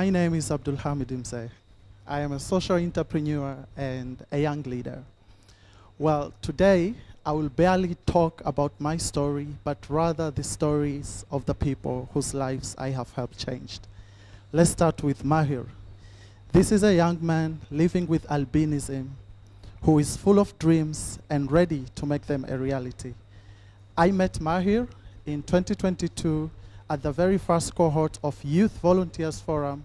My name is Abdulhamid Mzee. I am a social entrepreneur and a young leader. Well, today I will barely talk about my story, but rather the stories of the people whose lives I have helped changed. Let's start with Maher. This is a young man living with albinism who is full of dreams and ready to make them a reality. I met Maher in 2022 at the very first cohort of Youth Volunteers Forum,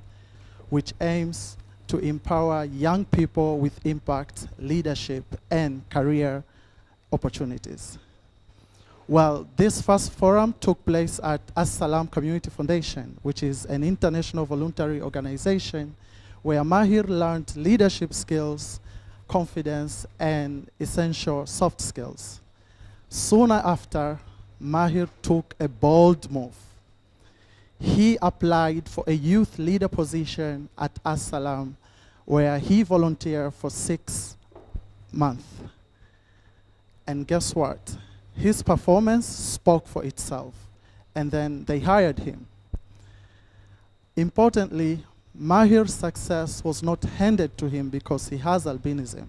which aims to empower young people with impact, leadership, and career opportunities. Well, this first forum took place at As-Salam Community Foundation, which is an international voluntary organization where Maher learned leadership skills, confidence, and essential soft skills. Soon after, Maher took a bold move. He applied for a youth leader position at As-Salam, where he volunteered for 6 months. And guess what? His performance spoke for itself, and then they hired him. Importantly, Maher's success was not handed to him because he has albinism.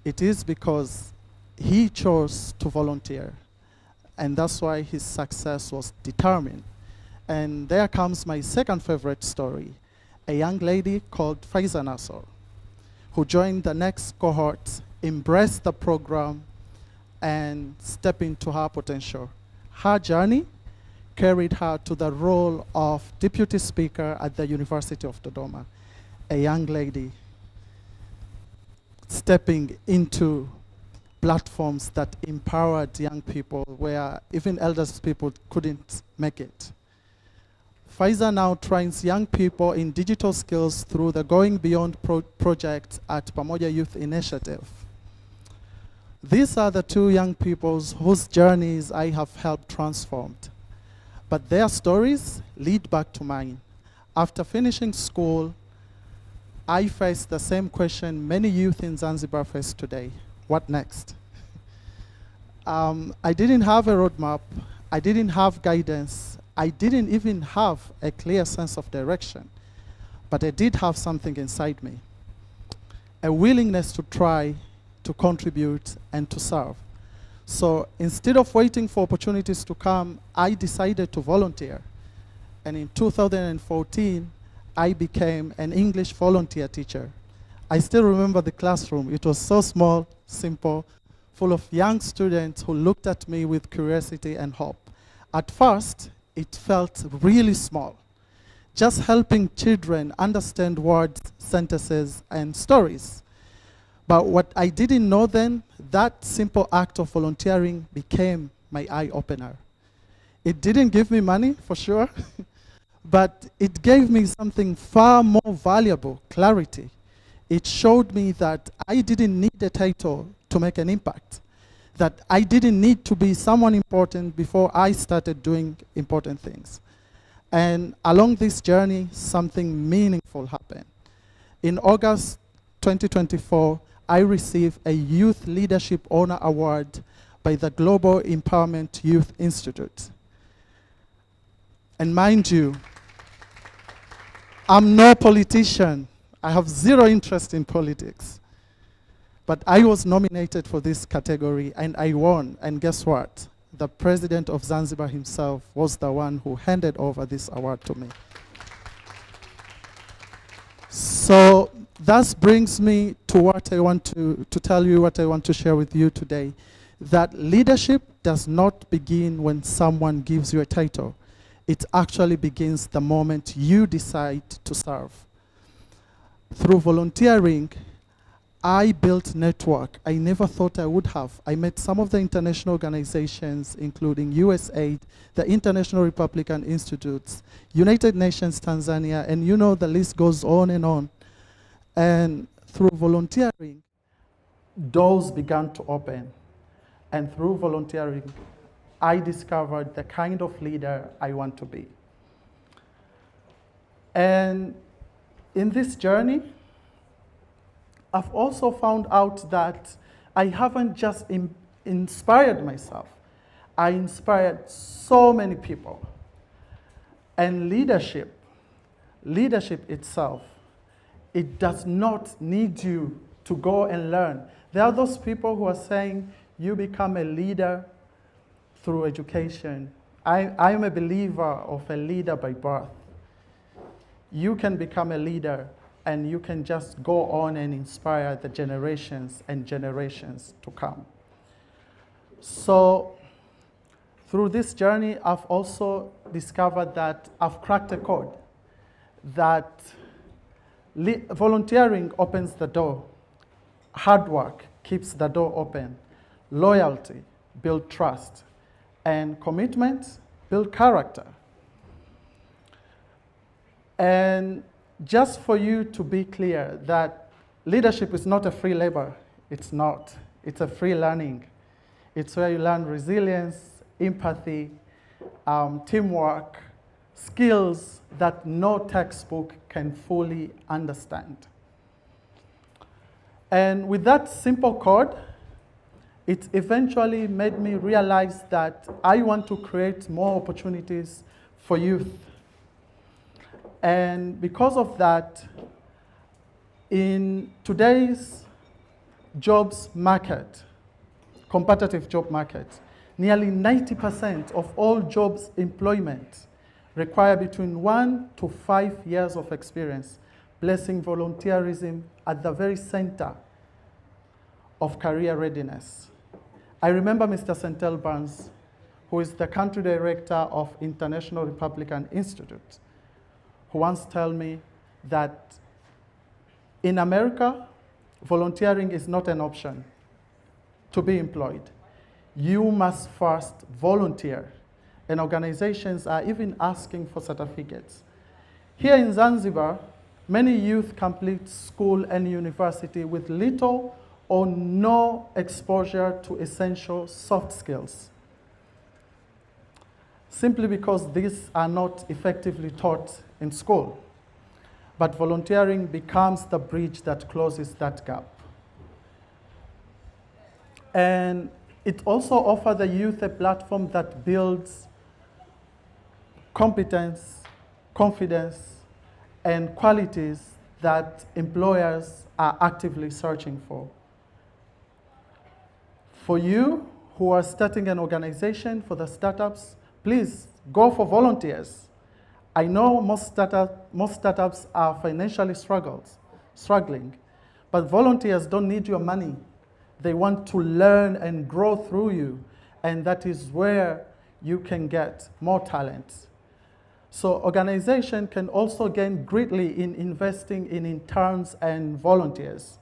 It is because he chose to volunteer, and that's why his success was determined. And there comes my second favorite story, a young lady called Faizan Nassor, who joined the next cohort, embraced the program, and stepped into her potential. Her journey carried her to the role of deputy speaker at the University of Dodoma, a young lady stepping into platforms that empowered young people where even elders people couldn't make it. Faizan now trains young people in digital skills through the Going Beyond project at Pamoja Youth Initiative. These are the two young peoples whose journeys I have helped transformed. But their stories lead back to mine. After finishing school, I faced the same question many youth in Zanzibar face today. What next? I didn't have a roadmap. I didn't have guidance. I didn't even have a clear sense of direction, but I did have something inside me, a willingness to try, to contribute, and to serve. So instead of waiting for opportunities to come, I decided to volunteer. And in 2014, I became an English volunteer teacher. I still remember the classroom. It was so small, simple, full of young students who looked at me with curiosity and hope. At first, it felt really small, just helping children understand words, sentences, and stories. But what I didn't know then, that simple act of volunteering became my eye-opener. It didn't give me money, for sure, but it gave me something far more valuable, clarity. It showed me that I didn't need a title to make an impact, that I didn't need to be someone important before I started doing important things. And along this journey, something meaningful happened. In August 2024, I received a Youth Leadership Honor Award by the Global Empowerment Youth Institute. And mind you, I'm no politician. I have zero interest in politics. But I was nominated for this category, and I won. And guess what? The President of Zanzibar himself was the one who handed over this award to me. So that brings me to what I want to tell you, what I want to share with you today, that leadership does not begin when someone gives you a title. It actually begins the moment you decide to serve. Through volunteering, I built network I never thought I would have. I met some of the international organizations, including USAID, the International Republican Institutes, United Nations Tanzania, and you know the list goes on and on. And through volunteering, doors began to open. And through volunteering, I discovered the kind of leader I want to be. And in this journey, I've also found out that I haven't just inspired myself. I inspired so many people. And leadership, leadership itself, it does not need you to go and learn. There are those people who are saying you become a leader through education. I am a believer of a leader by birth. You can become a leader and you can just go on and inspire the generations and generations to come. So through this journey, I've also discovered that I've cracked a code that volunteering opens the door. Hard work keeps the door open. Loyalty builds trust. And commitment builds character. And just for you to be clear that leadership is not a free labor. It's not. It's a free learning. It's where you learn resilience, empathy, teamwork, skills that no textbook can fully understand. And with that simple code, it eventually made me realize that I want to create more opportunities for youth. And because of that, in today's jobs market, competitive job market, nearly 90% of all jobs employment require between 1 to 5 years of experience, placing volunteerism at the very center of career readiness. I remember Mr. Sentel Barnes, who is the country director of International Republican Institute, who once told me that in America, volunteering is not an option to be employed. You must first volunteer, and organizations are even asking for certificates. Here in Zanzibar, many youth complete school and university with little or no exposure to essential soft skills, simply because these are not effectively taught in school. But volunteering becomes the bridge that closes that gap. And it also offers the youth a platform that builds competence, confidence, and qualities that employers are actively searching for. For you who are starting an organization, for the startups, please go for volunteers. I know most startups are financially struggling, but volunteers don't need your money. They want to learn and grow through you, and that is where you can get more talent. So organization can also gain greatly in investing in interns and volunteers.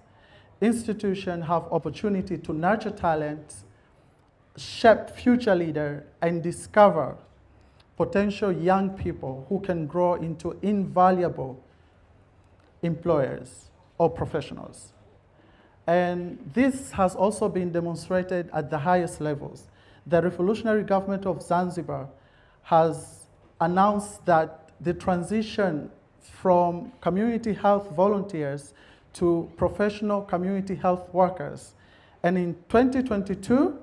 Institutions have opportunity to nurture talent, shape future leaders, and discover potential young people who can grow into invaluable employers or professionals. And this has also been demonstrated at the highest levels. The Revolutionary Government of Zanzibar has announced that the transition from community health volunteers to professional community health workers. And in 2022,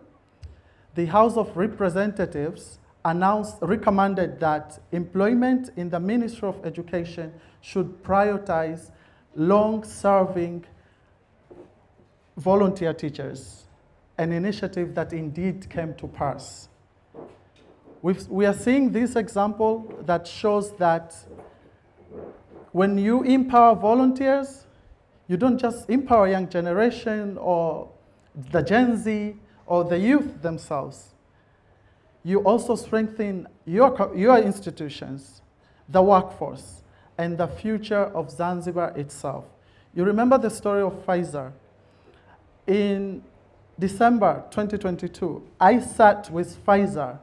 the House of Representatives recommended that employment in the Ministry of Education should prioritize long-serving volunteer teachers, an initiative that indeed came to pass. We are seeing this example that shows that when you empower volunteers, you don't just empower young generation or the Gen Z or the youth themselves. You also strengthen your institutions, the workforce, and the future of Zanzibar itself. You remember the story of Faizan. In December 2022, I sat with Faizan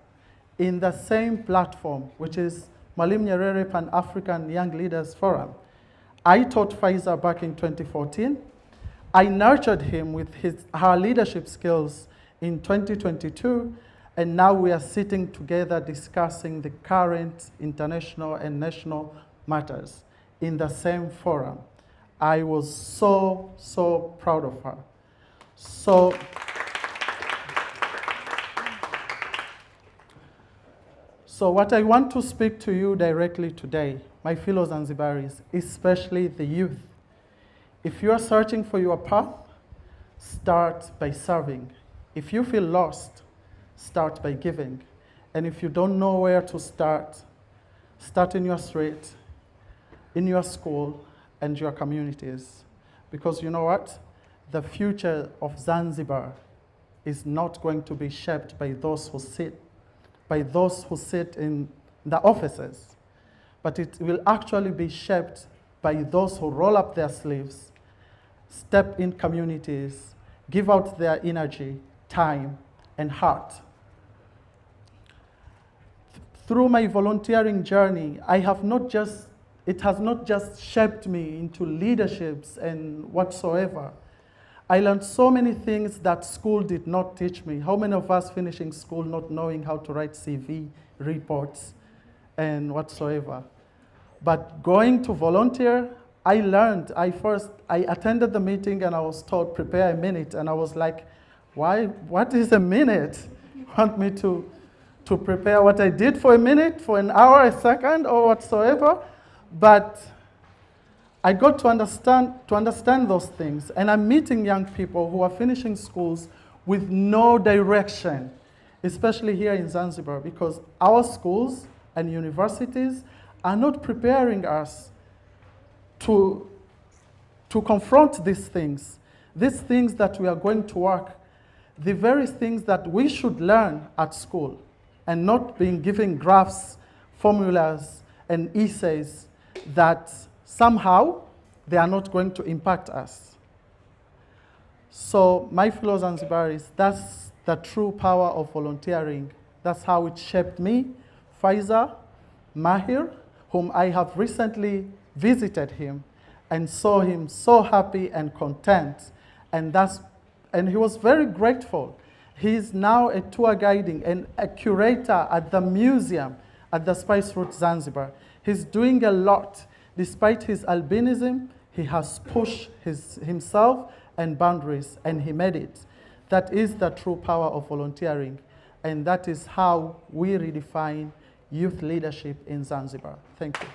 in the same platform, which is Mwalimu Nyerere Pan-African Young Leaders Forum. I taught Faizan back in 2014. I nurtured him with her leadership skills in 2022, and now we are sitting together discussing the current international and national matters in the same forum. I was so proud of her. So what I want to speak to you directly today, my fellow Zanzibaris, especially the youth. If you are searching for your path, start by serving. If you feel lost, start by giving. And if you don't know where to start in your street, in your school, and your communities. Because you know what? The future of Zanzibar is not going to be shaped by those who sit in the offices, but it will actually be shaped by those who roll up their sleeves, step in communities, give out their energy, time, and heart. Through my volunteering journey, it has not just shaped me into leaderships and whatsoever. I learned so many things that school did not teach me. How many of us finishing school not knowing how to write CV, reports, and whatsoever? But going to volunteer, I learned. I attended the meeting and I was told, prepare a minute. And I was like, why? What is a minute? You want me to prepare what I did for a minute, for an hour, a second, or whatsoever? But I got to understand those things. And I'm meeting young people who are finishing schools with no direction, especially here in Zanzibar, because our schools and universities are not preparing us to confront these things that we are going to work, the very things that we should learn at school, and not being given graphs, formulas, and essays that somehow they are not going to impact us. So my fellow Zanzibaris, that's the true power of volunteering. That's how it shaped me. Faizan, Maher, whom I have recently visited him and saw him so happy and content. And he was very grateful. He's now a tour guiding and a curator at the museum at the Spice Route Zanzibar. He's doing a lot. Despite his albinism, he has pushed himself and boundaries, and he made it. That is the true power of volunteering, and that is how we redefine youth leadership in Zanzibar. Thank you.